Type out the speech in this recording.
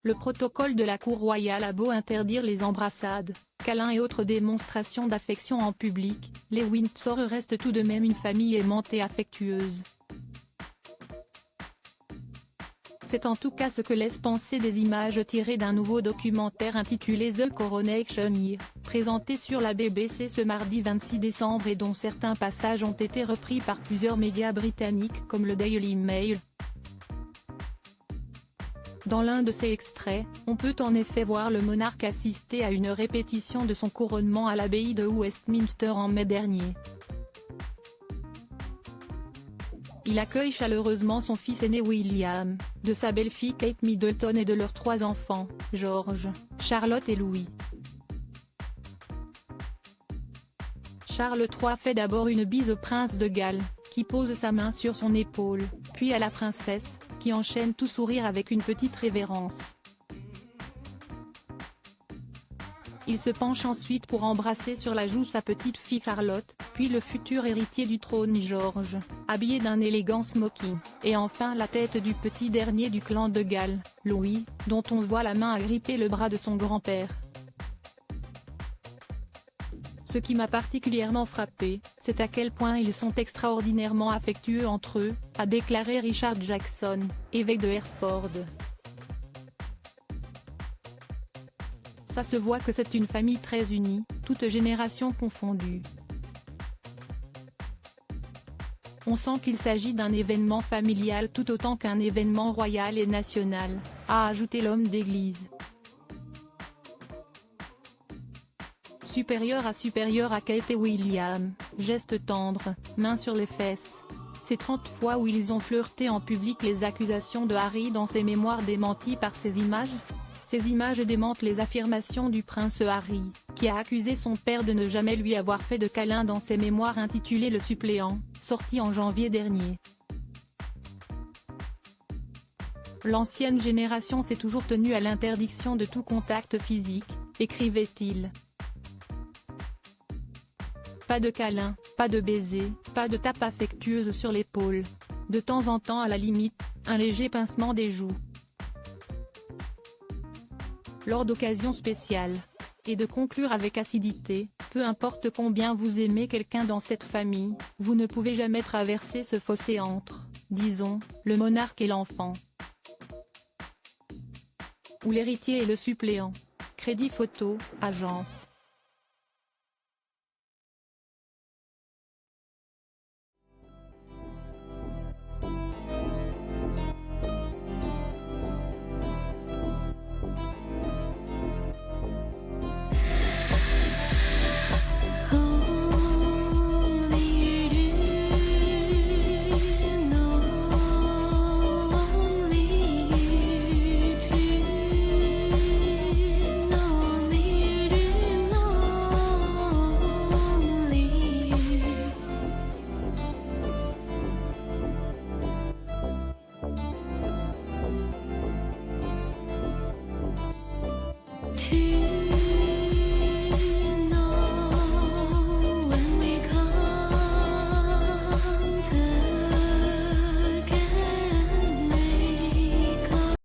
Le protocole de la cour royale a beau interdire les embrassades, câlins et autres démonstrations d'affection en public, les Windsor restent tout de même une famille aimante et affectueuse. C'est en tout cas ce que laissent penser des images tirées d'un nouveau documentaire intitulé The Coronation Year, présenté sur la BBC ce mardi 26 décembre et dont certains passages ont été repris par plusieurs médias britanniques comme le Daily Mail. Dans l'un de ces extraits, on peut en effet voir le monarque assister à une répétition de son couronnement à l'abbaye de Westminster en mai dernier. Il accueille chaleureusement son fils aîné William, de sa belle-fille Kate Middleton et de leurs 3 enfants, George, Charlotte et Louis. Charles III fait d'abord une bise au prince de Galles, qui pose sa main sur son épaule, puis à la princesse, qui enchaîne tout sourire avec une petite révérence. Il se penche ensuite pour embrasser sur la joue sa petite fille Charlotte, puis le futur héritier du trône George, habillé d'un élégant smoking, et enfin la tête du petit dernier du clan de Galles, Louis, dont on voit la main agripper le bras de son grand-père. Ce qui m'a particulièrement frappé, c'est à quel point ils sont extraordinairement affectueux entre eux, a déclaré Richard Jackson, évêque de Hereford. Ça se voit que c'est une famille très unie, toutes générations confondues. On sent qu'il s'agit d'un événement familial tout autant qu'un événement royal et national, a ajouté l'homme d'église. Supérieur à Kate et William, geste tendre, main sur les fesses. Ces 30 fois où ils ont flirté en public les accusations de Harry dans ses mémoires démenties par ces images. Ces images démentent les affirmations du prince Harry, qui a accusé son père de ne jamais lui avoir fait de câlin dans ses mémoires intitulées Le Suppléant, sorties en janvier dernier. L'ancienne génération s'est toujours tenue à l'interdiction de tout contact physique, écrivait-il. Pas de câlin, pas de baiser, pas de tape affectueuse sur l'épaule. De temps en temps à la limite, un léger pincement des joues. Lors d'occasions spéciales. Et de conclure avec acidité, peu importe combien vous aimez quelqu'un dans cette famille, vous ne pouvez jamais traverser ce fossé entre, disons, le monarque et l'enfant. Ou l'héritier et le suppléant. Crédit photo, agence. To